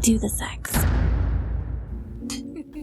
Do the sex.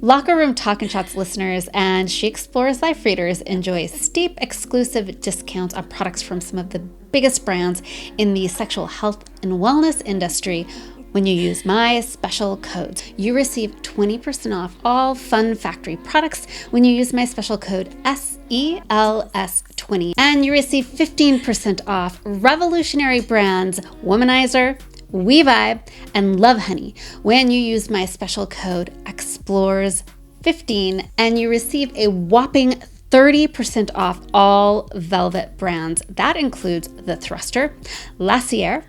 Locker Room Talk and Shots listeners and She Explores Life readers enjoy steep exclusive discounts on products from some of the biggest brands in the sexual health and wellness industry. When you use my special code, you receive 20% off all Fun Factory products when you use my special code SELS20. And you receive 15% off revolutionary brands Womanizer, We Vibe, and Love Honey when you use my special code EXPLORES15, and you receive a whopping 30% off all Velvet brands. That includes The Thruster, Lacier,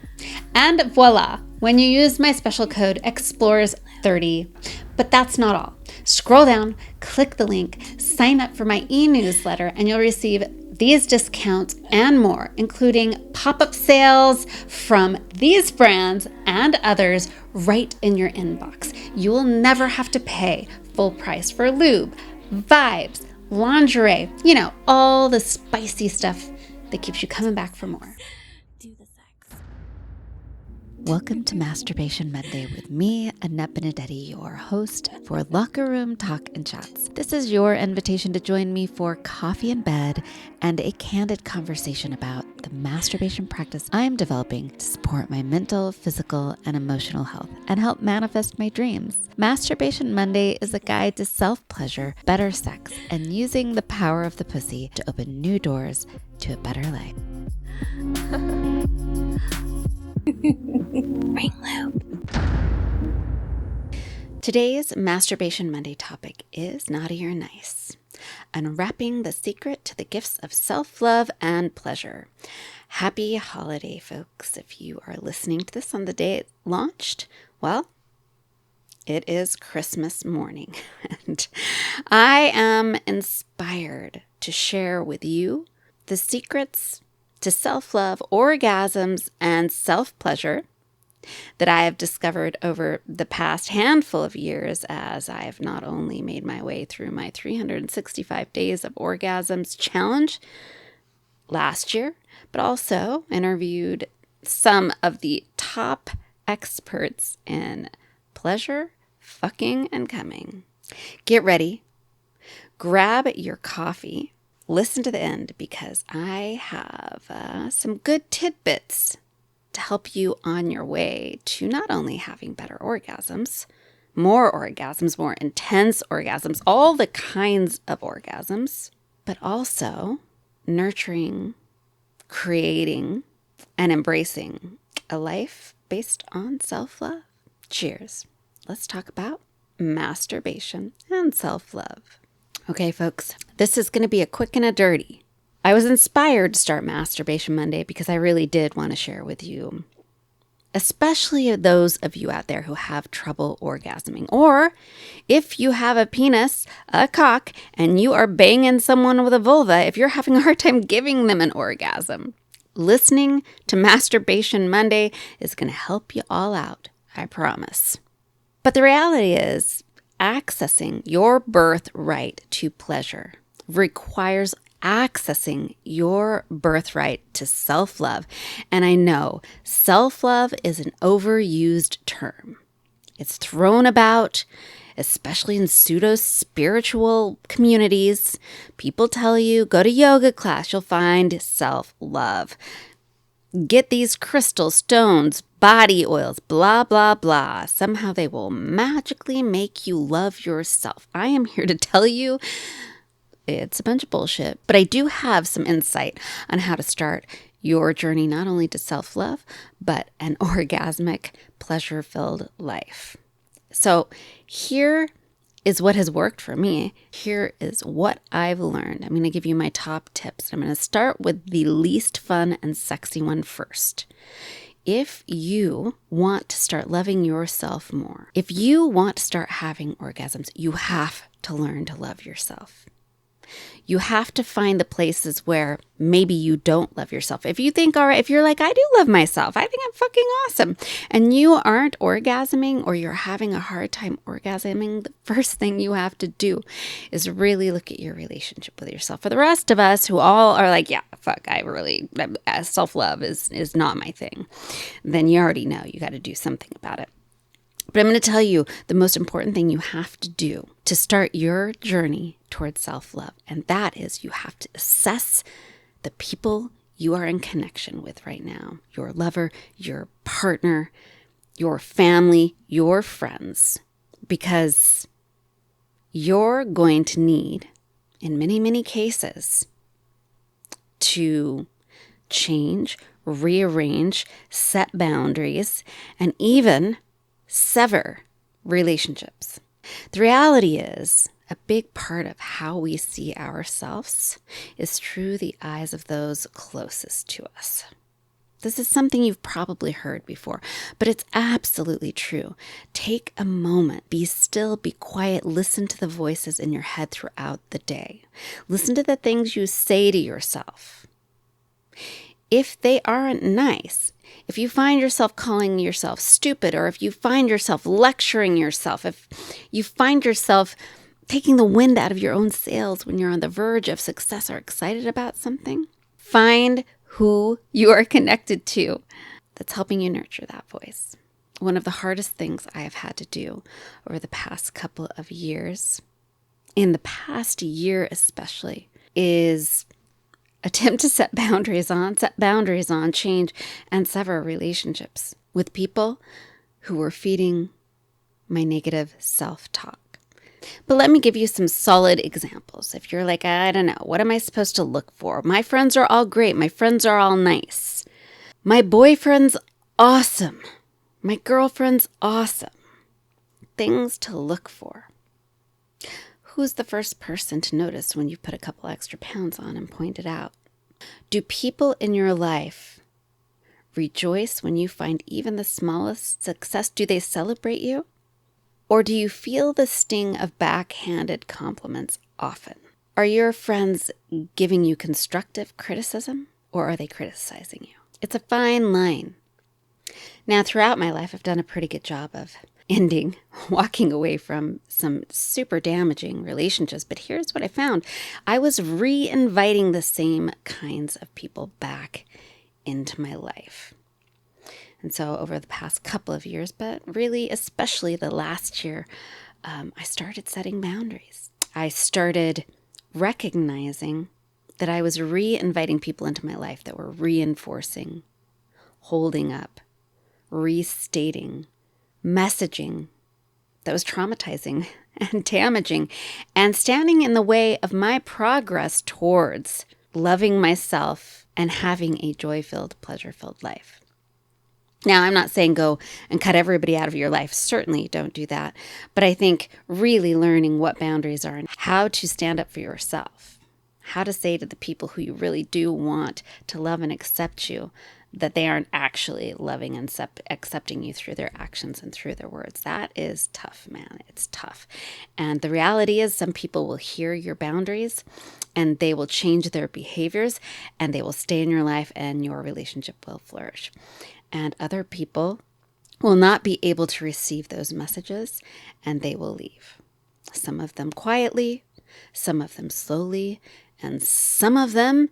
and Voila when you use my special code EXPLORES30. But that's not all. Scroll down, click the link, sign up for my e-newsletter, and you'll receive these discounts and more, including pop-up sales from these brands and others right in your inbox. You will never have to pay full price for lube, vibes, lingerie, all the spicy stuff that keeps you coming back for more. Do the sex. Welcome to Masturbation Monday with me, Annette Benedetti, your host for Locker Room Talk and Chats. This is your invitation to join me for coffee in bed and a candid conversation about the masturbation practice I am developing to support my mental, physical, and emotional health and help manifest my dreams. Masturbation Monday is a guide to self-pleasure, better sex, and using the power of the pussy to open new doors to a better life. Ring loop. Today's Masturbation Monday topic is naughty or nice. Unwrapping the secret to the gifts of self-love and pleasure. Happy holiday, folks. If you are listening to this on the day it launched, well, it is Christmas morning. And I am inspired to share with you the secrets to self-love, orgasms, and self-pleasure that I have discovered over the past handful of years as I have not only made my way through my 365 Days of Orgasms challenge last year, but also interviewed some of the top experts in pleasure, fucking, and coming. Get ready, grab your coffee, listen to the end because I have some good tidbits to help you on your way to not only having better orgasms, more intense orgasms, all the kinds of orgasms, but also nurturing, creating, and embracing a life based on self-love. Cheers. Let's talk about masturbation and self-love. Okay, folks, this is going to be a quick and a dirty. I was inspired to start Masturbation Monday because I really did want to share with you, especially those of you out there who have trouble orgasming, or if you have a penis, a cock, and you are banging someone with a vulva, if you're having a hard time giving them an orgasm. Listening to Masturbation Monday is going to help you all out, I promise. But the reality is, accessing your birthright to pleasure requires accessing your birthright to self-love. And I know self-love is an overused term. It's thrown about, especially in pseudo-spiritual communities. People tell you, go to yoga class, you'll find self-love. Get these crystal stones, body oils, blah, blah, blah. Somehow they will magically make you love yourself. I am here to tell you it's a bunch of bullshit, but I do have some insight on how to start your journey not only to self-love, but an orgasmic, pleasure-filled life. So here is what has worked for me. Here is what I've learned. I'm going to give you my top tips. I'm going to start with the least fun and sexy one first. If you want to start loving yourself more, if you want to start having orgasms, you have to learn to love yourself. You have to find the places where maybe you don't love yourself. If you think, all right, if you're like, I do love myself, I think I'm fucking awesome, and you aren't orgasming or you're having a hard time orgasming, the first thing you have to do is really look at your relationship with yourself. For the rest of us who all are like, yeah, fuck, self-love is not my thing, then you already know you got to do something about it. But I'm going to tell you the most important thing you have to do to start your journey towards self-love. And that is you have to assess the people you are in connection with right now. Your lover, your partner, your family, your friends. Because you're going to need, in many, many cases, to change, rearrange, set boundaries, and even sever relationships. The reality is, a big part of how we see ourselves is through the eyes of those closest to us. This is something you've probably heard before, but it's absolutely true. Take a moment, be still, be quiet, listen to the voices in your head throughout the day. Listen to the things you say to yourself. If they aren't nice, if you find yourself calling yourself stupid, or if you find yourself lecturing yourself, if you find yourself taking the wind out of your own sails when you're on the verge of success or excited about something, find who you are connected to that's helping you nurture that voice. One of the hardest things I have had to do over the past couple of years, in the past year especially, is attempt to set boundaries on, change, and sever relationships with people who were feeding my negative self-talk. But let me give you some solid examples. If you're like, I don't know, what am I supposed to look for? My friends are all great. My friends are all nice. My boyfriend's awesome. My girlfriend's awesome. Things to look for. Who's the first person to notice when you put a couple extra pounds on and point it out? Do people in your life rejoice when you find even the smallest success? Do they celebrate you? Or do you feel the sting of backhanded compliments often? Are your friends giving you constructive criticism, or are they criticizing you? It's a fine line. Now, throughout my life, I've done a pretty good job of walking away from some super damaging relationships. But here's what I found. I was re-inviting the same kinds of people back into my life. And so over the past couple of years, but really especially the last year, I started setting boundaries. I started recognizing that I was re-inviting people into my life that were reinforcing, holding up, restating, messaging that was traumatizing and damaging and standing in the way of my progress towards loving myself and having a joy-filled, pleasure-filled life. Now, I'm not saying go and cut everybody out of your life. Certainly don't do that. But I think really learning what boundaries are and how to stand up for yourself, how to say to the people who you really do want to love and accept you, that they aren't actually loving and accepting you through their actions and through their words. That is tough, man. It's tough. And the reality is some people will hear your boundaries and they will change their behaviors and they will stay in your life and your relationship will flourish. And other people will not be able to receive those messages and they will leave. Some of them quietly, some of them slowly, and some of them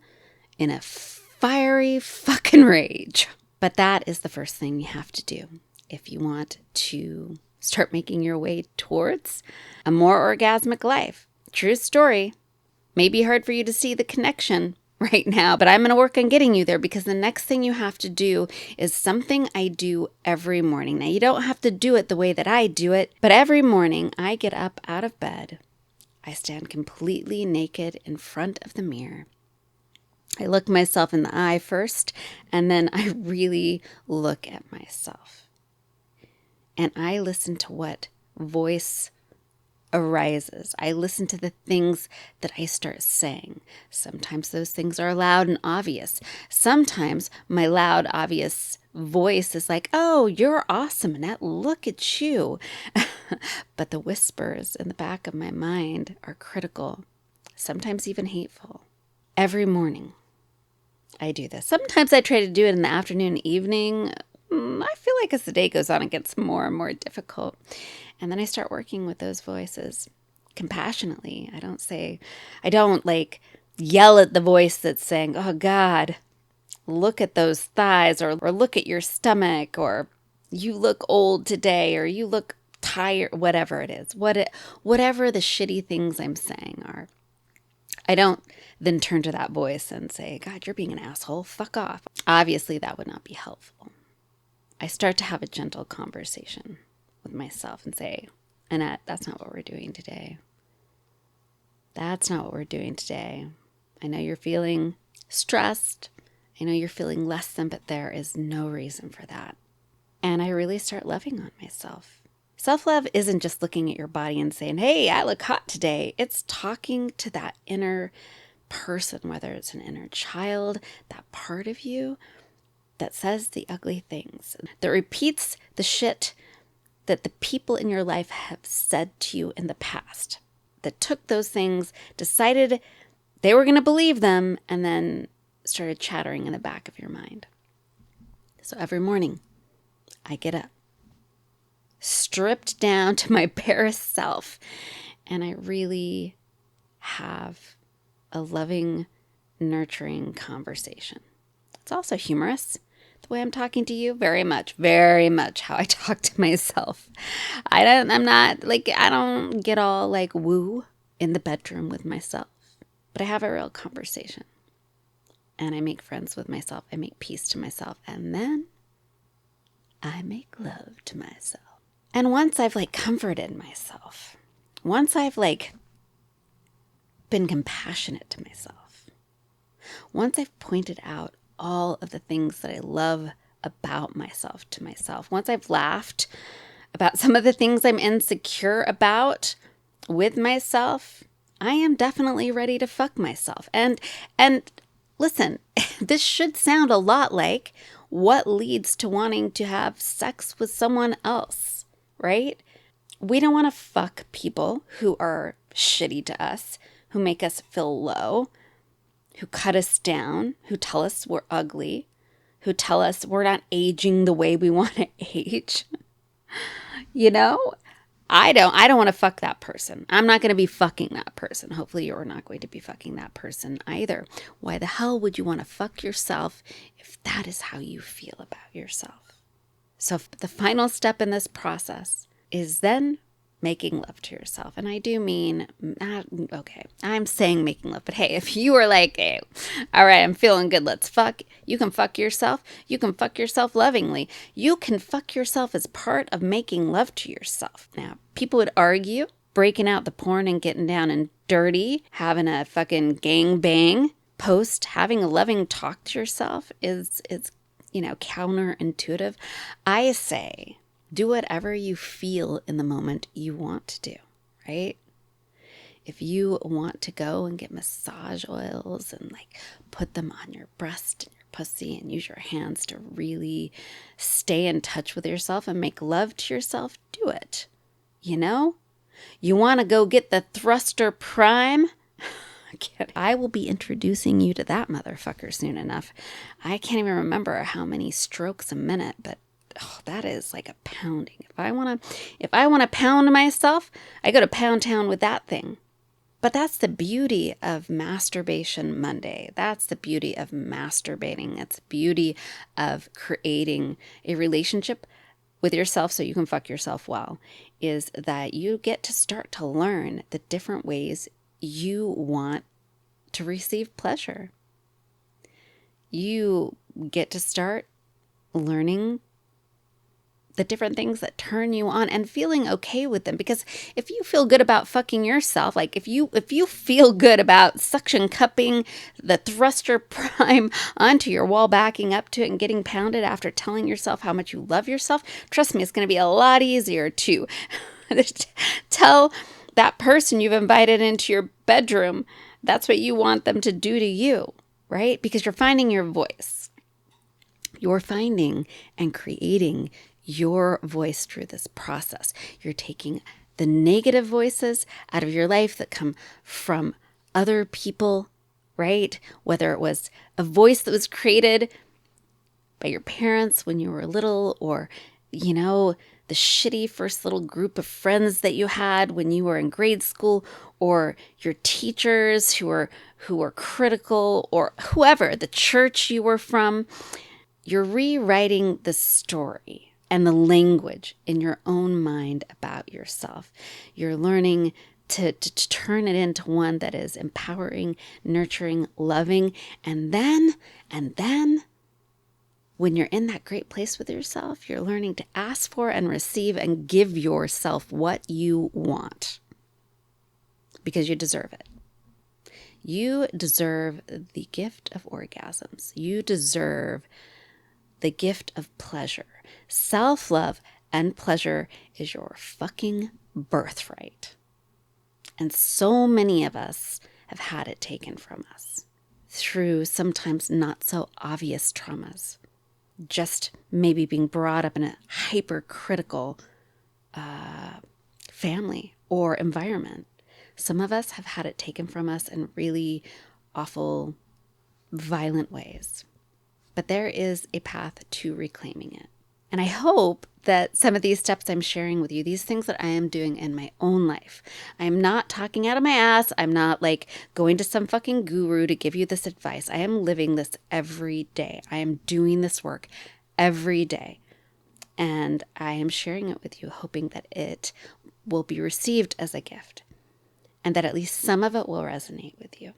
in a fiery fucking rage. But that is the first thing you have to do if you want to start making your way towards a more orgasmic life. True story. May be hard for you to see the connection right now, but I'm going to work on getting you there because the next thing you have to do is something I do every morning. Now, you don't have to do it the way that I do it, but every morning I get up out of bed. I stand completely naked in front of the mirror. I look myself in the eye first, and then I really look at myself. And I listen to what voice arises. I listen to the things that I start saying. Sometimes those things are loud and obvious. Sometimes my loud, obvious voice is like, oh, you're awesome, Annette. Look at you. But the whispers in the back of my mind are critical, sometimes even hateful. Every morning, I do this. Sometimes I try to do it in the afternoon, evening. I feel like as the day goes on, it gets more and more difficult. And then I start working with those voices compassionately. I don't like yell at the voice that's saying, oh God, look at those thighs or look at your stomach or you look old today, or you look tired, whatever it is, whatever the shitty things I'm saying are. I don't then turn to that voice and say, God, you're being an asshole. Fuck off. Obviously, that would not be helpful. I start to have a gentle conversation with myself and say, Annette, that's not what we're doing today. That's not what we're doing today. I know you're feeling stressed. I know you're feeling less than, but there is no reason for that. And I really start loving on myself. Self-love isn't just looking at your body and saying, hey, I look hot today. It's talking to that inner person, whether it's an inner child, that part of you that says the ugly things, that repeats the shit that the people in your life have said to you in the past, that took those things, decided they were going to believe them, and then started chattering in the back of your mind. So every morning, I get up, stripped down to my barest self, and I really have a loving, nurturing conversation. It's also humorous. The way I'm talking to you, very much how I talk to myself. I don't get all like woo in the bedroom with myself, but I have a real conversation, and I make friends with myself. I make peace to myself, and then I make love to myself. And once I've comforted myself, once I've been compassionate to myself, once I've pointed out all of the things that I love about myself to myself, once I've laughed about some of the things I'm insecure about with myself, I am definitely ready to fuck myself. And listen, this should sound a lot like what leads to wanting to have sex with someone else, right? We don't want to fuck people who are shitty to us, who make us feel low, who cut us down, who tell us we're ugly, who tell us we're not aging the way we want to age. I don't want to fuck that person. I'm not going to be fucking that person. Hopefully you're not going to be fucking that person either. Why the hell would you want to fuck yourself if that is how you feel about yourself? So the final step in this process is then making love to yourself. And I do mean, I'm saying making love, but hey, if you are like, hey, all right, I'm feeling good, let's fuck, you can fuck yourself. You can fuck yourself lovingly. You can fuck yourself as part of making love to yourself. Now, people would argue breaking out the porn and getting down and dirty, having a fucking gangbang post, having a loving talk to yourself is counterintuitive. I say, do whatever you feel in the moment you want to do, right? If you want to go and get massage oils and put them on your breast and your pussy and use your hands to really stay in touch with yourself and make love to yourself, do it. You want to go get the thruster prime? I will be introducing you to that motherfucker soon enough. I can't even remember how many strokes a minute, but that is like a pounding. If I want to pound myself, I go to Pound Town with that thing. But that's the beauty of Masturbation Monday. That's the beauty of masturbating. It's the beauty of creating a relationship with yourself so you can fuck yourself well, is that you get to start to learn the different ways you want to receive pleasure. You get to start learning the different things that turn you on and feeling okay with them. Because if you feel good about fucking yourself, if you feel good about suction cupping the thruster prime onto your wall, backing up to it and getting pounded after telling yourself how much you love yourself, trust me, it's going to be a lot easier to tell that person you've invited into your bedroom that's what you want them to do to you, right? Because you're finding your voice. You're finding and creating your voice through this process. You're taking the negative voices out of your life that come from other people, right? Whether it was a voice that was created by your parents when you were little, or, the shitty first little group of friends that you had when you were in grade school, or your teachers who were critical, or whoever, the church you were from. You're rewriting the story and the language in your own mind about yourself. You're learning to turn it into one that is empowering, nurturing, loving. And then when you're in that great place with yourself, you're learning to ask for and receive and give yourself what you want, because you deserve it. You deserve the gift of orgasms. You deserve the gift of pleasure. Self-love and pleasure is your fucking birthright. And so many of us have had it taken from us through sometimes not so obvious traumas. Just maybe being brought up in a hypercritical family or environment. Some of us have had it taken from us in really awful, violent ways. But there is a path to reclaiming it. And I hope that some of these steps I'm sharing with you, these things that I am doing in my own life, I'm not talking out of my ass. I'm not like going to some fucking guru to give you this advice. I am living this every day. I am doing this work every day. And I am sharing it with you, hoping that it will be received as a gift and that at least some of it will resonate with you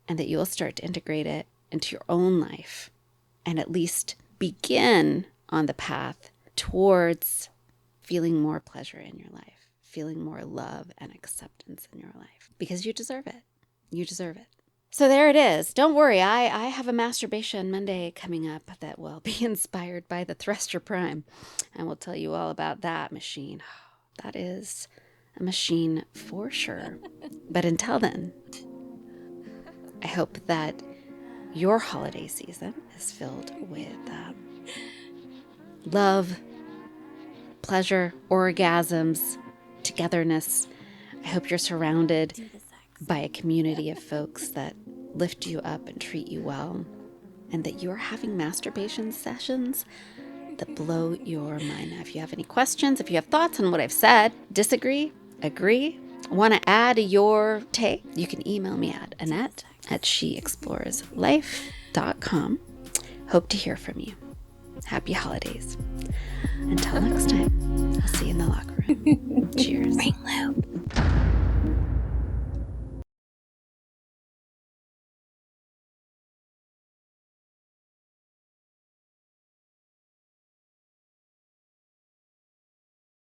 and that you will start to integrate it into your own life and at least begin on the path towards feeling more pleasure in your life, feeling more love and acceptance in your life, because you deserve it. You deserve it. So there it is. Don't worry. I have a Masturbation Monday coming up that will be inspired by the Thruster Prime, and we'll tell you all about that machine. That is a machine for sure. But until then, I hope that your holiday season is filled with love, pleasure, orgasms, togetherness. I hope you're surrounded by a community of folks that lift you up and treat you well, and that you're having masturbation sessions that blow your mind. Now, if you have any questions, if you have thoughts on what I've said, disagree, agree, want to add your take, you can email me at Annette@sheexploreslife.com. Hope to hear from you. Happy holidays. Until next time, I'll see you in the locker room. Cheers. Ring loop.